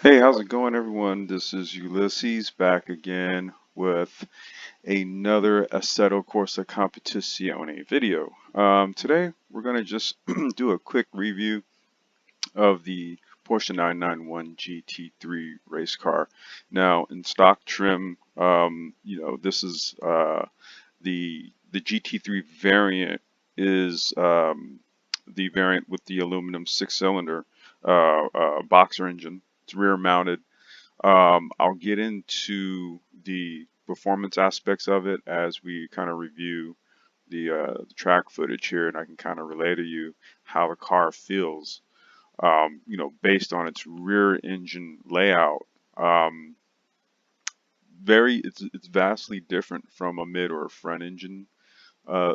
Hey, how's it going, everyone? This is Ulysses back again with another Assetto Corsa Competizione video. Today, we're going to just do a quick review of the Porsche 991 GT3 race car. Now, in stock trim, this is the GT3 variant is the variant with the aluminum six-cylinder boxer engine. It's rear mounted. I'll get into the performance aspects of it as we kind of review the track footage here, and I can kind of relay to you how the car feels, based on its rear engine layout. Um, it's vastly different from a mid or a front engine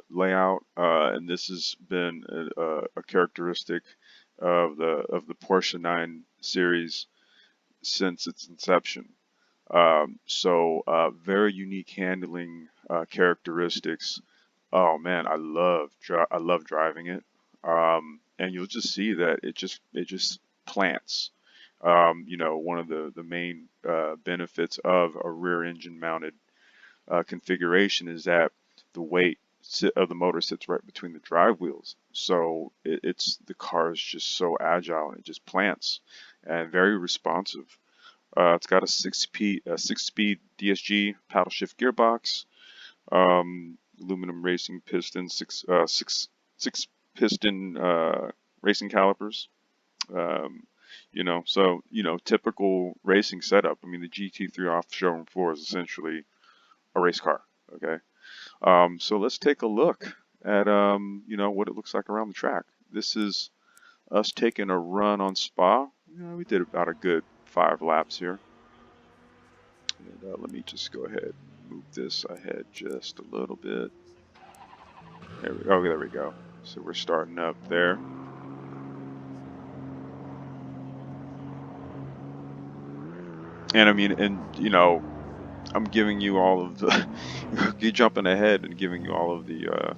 layout, and this has been a characteristic of the Porsche 9 series since its inception. Very unique handling characteristics. Oh man, I love driving it. And you'll just see that it just plants. One of the main benefits of a rear engine mounted configuration is that the weight of the motor sits right between the drive wheels. So the car is just so agile and it just plants and very responsive. It's got a six-speed DSG paddle shift gearbox, aluminum racing piston, six piston racing calipers. Um, Typical racing setup. I mean, the GT3 off the showroom floor is essentially a race car. Okay, so let's take a look at what it looks like around the track. This is us taking a run on Spa. We did about a good 5 laps here. And let me just go ahead and move this ahead just a little bit. There we go. So we're starting up there. And I mean, I'm giving you all of the, you're jumping ahead and giving you all of the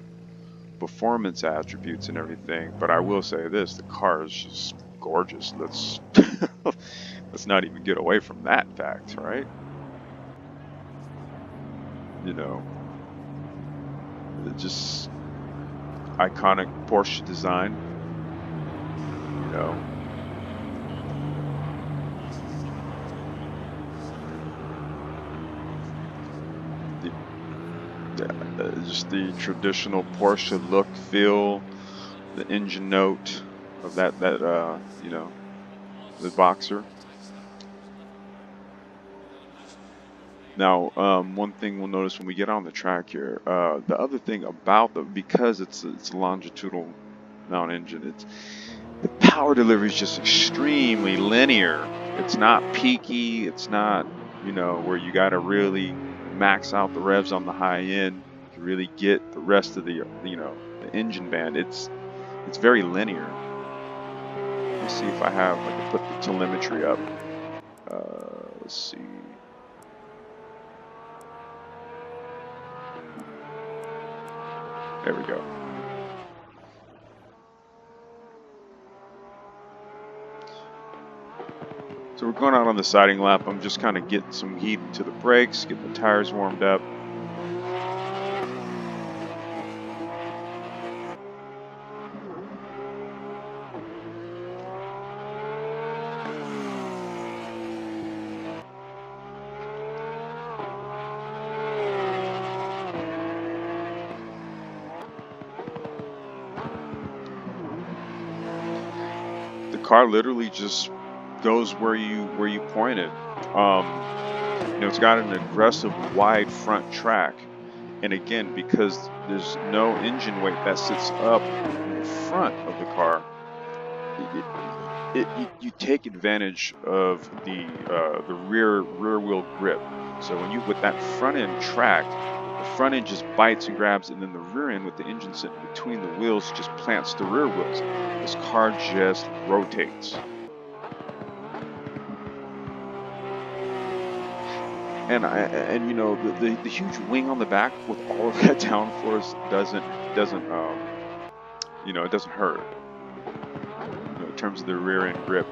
performance attributes and everything. But I will say this, the car is just gorgeous. Let's not even get away from that fact, right? You know, just iconic Porsche design, you know. Just the traditional Porsche look, feel, the engine note of the Boxer. Now, one thing we'll notice when we get on the track here, the other thing about because it's a longitudinal mount engine, the power delivery is just extremely linear. It's not peaky. It's not, where you got to really max out the revs on the high end to really get the rest of the engine band. It's very linear. Let's see if I can put the telemetry up. Let's see. There we go. So we're going out on the siding lap. I'm just kind of getting some heat into the brakes, getting the tires warmed up. The car literally just goes where you point it. It's got an aggressive wide front track, and again, because there's no engine weight that sits up in the front of the car, you take advantage of the rear wheel grip. So when you with that front end track, the front end just bites and grabs, and then the rear end with the engine sitting between the wheels just plants the rear wheels. This car just rotates. And the huge wing on the back with all of that downforce it doesn't hurt, in terms of the rear end grip.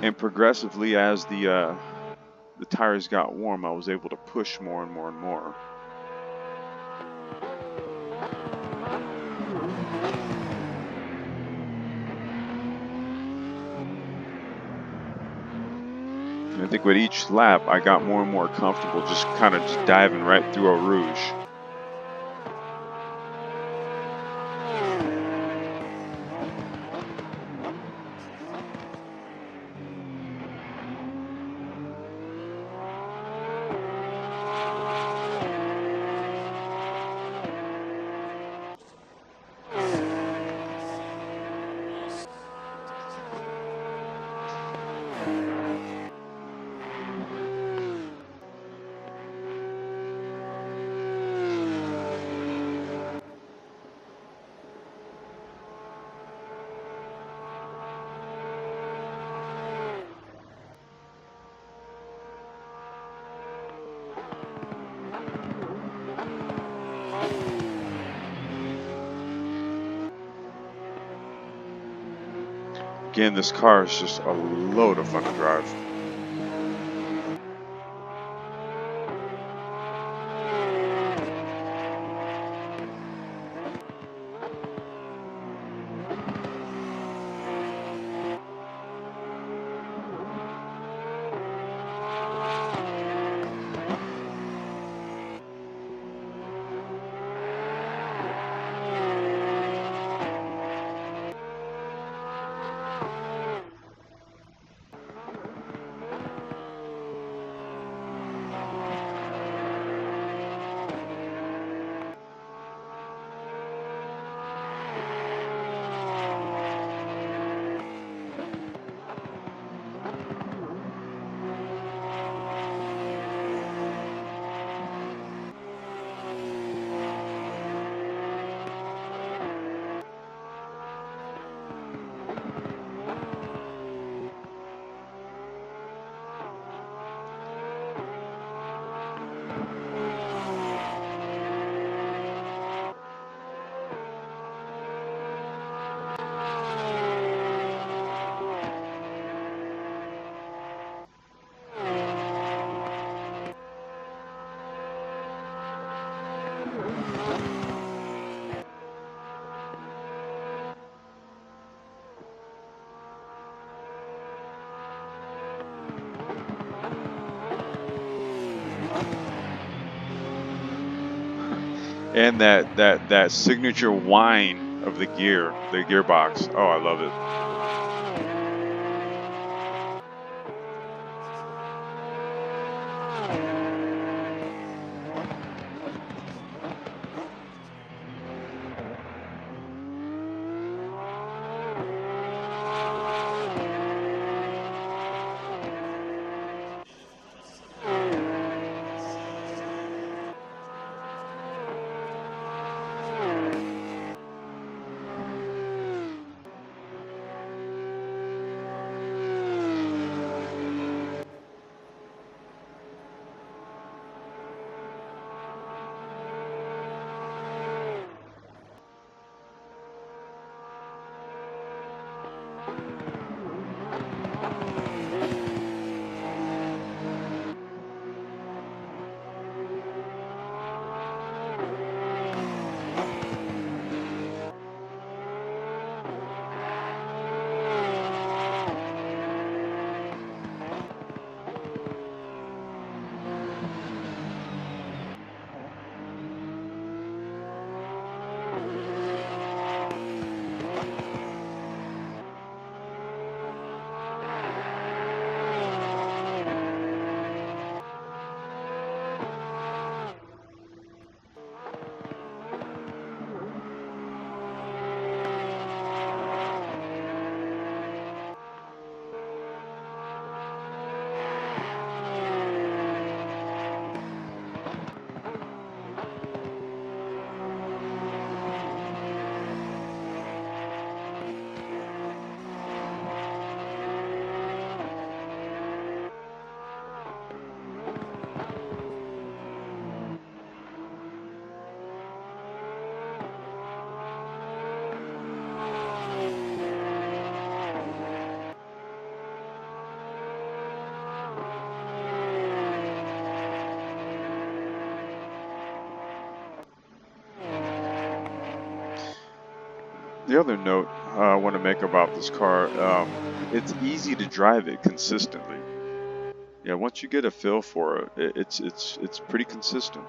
And progressively, as the tires got warm, I was able to push more and more and more. And I think with each lap, I got more and more comfortable just kind of just diving right through Eau Rouge. Again, this car is just a load of fun to drive. And that signature whine of the gearbox. Oh, I love it. The other note I want to make about this car, it's easy to drive it consistently. Yeah, once you get a feel for it, it's pretty consistent.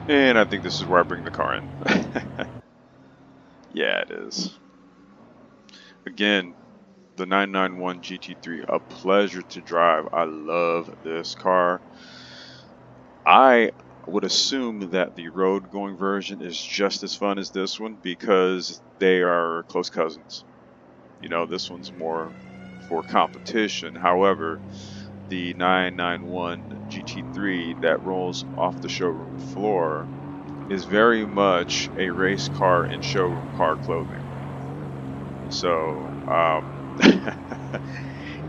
And I think this is where I bring the car in. Yeah, it is. Again, the 991 GT3, a pleasure to drive. I love this car. I would assume that the road going version is just as fun as this one because they are close cousins. You know, this one's more for competition. However, the 991 GT3 that rolls off the showroom floor is very much a race car in showroom car clothing. So,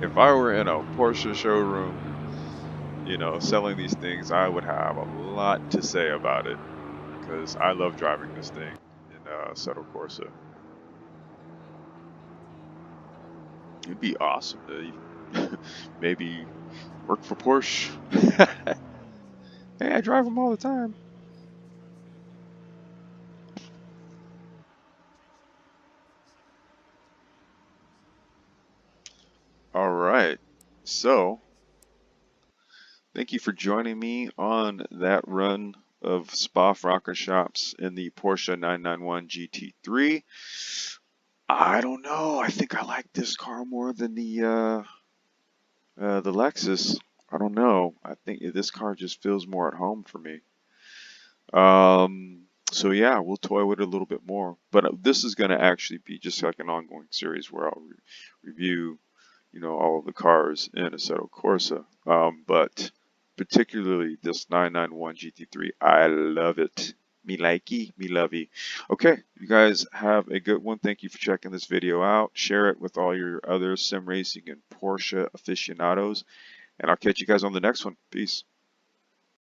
if I were in a Porsche showroom, you know, selling these things, I would have a lot to say about it because I love driving this thing in Assetto Corsa. It'd be awesome to maybe work for Porsche. Hey, I drive them all the time. All right. So, thank you for joining me on that run of Spa Francorchamps in the Porsche 991 GT3. I don't know. I think I like this car more than the Lexus. I don't know. I think this car just feels more at home for me. So yeah, we'll toy with it a little bit more. But this is going to actually be just like an ongoing series where I'll review, you know, all of the cars in Assetto Corsa. But particularly this 991 GT3, I love it. Me likey, me lovey. Okay, you guys have a good one. Thank you for checking this video out. Share it with all your other sim racing and Porsche aficionados. And I'll catch you guys on the next one. Peace.